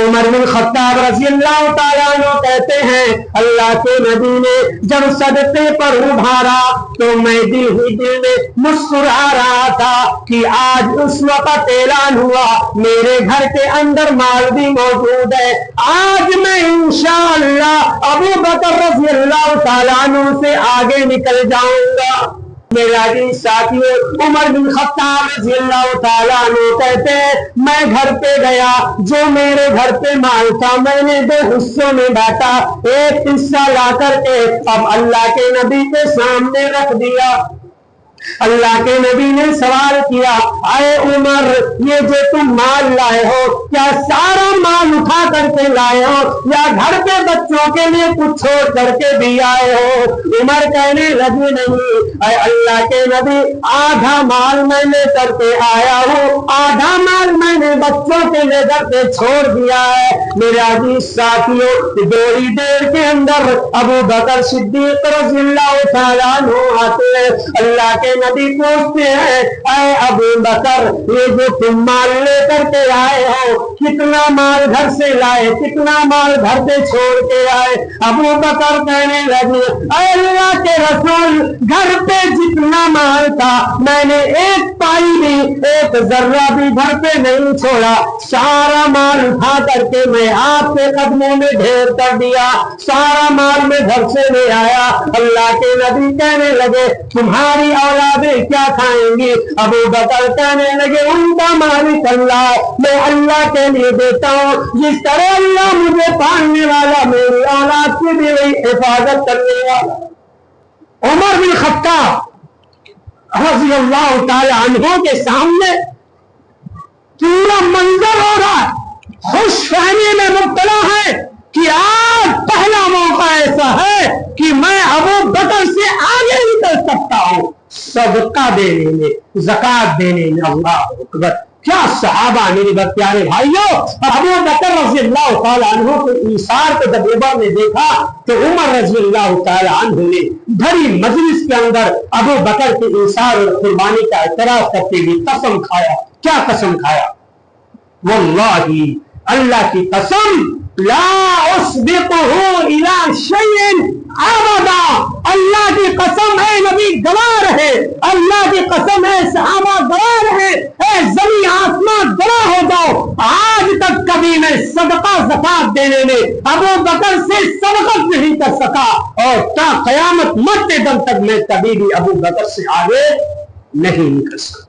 عمر بن خطاب رضی اللہ تعالیٰ عنہ کہتے ہیں اللہ کے نبی نے جب صدقے پر ابھارا تو میں دل ہی دل میں مسکرا رہا تھا کہ آج اس وقت اعلان ہوا میرے گھر کے اندر مال بھی موجود ہے، آج میں انشاءاللہ ابو بکر رضی اللہ تعالیٰ عنہ سے آگے نکل جاؤں گا۔ میرے عزیز ساتھیو، عمر بن خطاب رضی اللہ تعالیٰ عنہ کہتے ہیں میں گھر پہ گیا، جو میرے گھر پہ مال تھا میں نے 2 حصوں میں بانٹا، ایک حصہ لا کر کے اب اللہ کے نبی کے سامنے رکھ دیا۔ اللہ کے نبی نے سوال کیا اے عمر یہ جو تم مال لائے ہو کیا سارا مال اٹھا کر کے لائے ہو یا گھر پہ بچوں کے لیے کچھ چھوڑ کر کے بھی آئے ہو؟ عمر کہنے لگے نہیں اے اللہ کے نبی آدھا مال میں لے کر کے آیا ہوں، آدھا مال میں نے بچوں کے لے کر کے چھوڑ دیا ہے۔ میرے عزیز ساتھیوں تھوڑی دیر کے اندر ابو بکر صدیق رضی اللہ تعالیٰ عنہ آتے ہیں، اللہ کے نبی پوچھتے ہیں اے ابو بکر یہ جو تم مال لے کر کے آئے ہو کتنا مال گھر سے لائے، کتنا مال گھر پہ چھوڑ کے آئے؟ ابو بکر کہنے لگے اے اللہ کے رسول گھر پہ جتنا مال تھا میں نے ایک پائی بھی ایک ذرہ بھی گھر پہ نہیں چھوڑا، سارا مال اٹھا کر کے میں آپ کے قدموں میں ڈھیر کر دیا، سارا مال میں گھر سے لے آیا۔ اللہ کے نبی کہنے لگے تمہاری اولادیں کیا کھائیں گی؟ ابو بکر کہنے لگے ان کا مالک اللہ، میں اللہ کے لیے دیتا ہوں جس طرح اللہ مجھے پالنے والا میری اولاد کی بھی وہی حفاظت کرنے والا۔ عمر بن خطاب رضی اللہ تعالی عنہ کے سامنے پورا منظر ہو رہا ہے، خوش فہمی میں مبتلا ہے کہ آج پہلا موقع ایسا ہے کہ میں ابو بکر سے آگے نکل سکتا ہوں صدقہ دینے میں، زکات دینے میں۔ اللہ اکبر، کیا صحابہ میرے پیارے بھائیوں! ابو بکر رضی اللہ تعالیٰ عنہ کے ایثار کو جب عمر نے دیکھا تو عمر رضی اللہ تعالیٰ عنہ نے بھری مجلس کے اندر ابو بکر کے ایثار اور قربانی کا اعتراف کرتے ہوئے قسم کھایا۔ کیا قسم کھایا؟ واللہ اللہ کی قسم لا اسبقه الى شيء ابدا، اللہ کی قسم ہے نبی گواہ رہے، اللہ کی قسم ہے صحابہ گواہ رہے، اے زمین آسمان گواہ ہو جاؤ آج تک کبھی میں صدقہ زکات دینے میں ابو بکر سے سبقت نہیں کر سکا اور تا قیامت مرتے دم تک میں کبھی بھی ابو بکر سے آگے نہیں نکل سکتا۔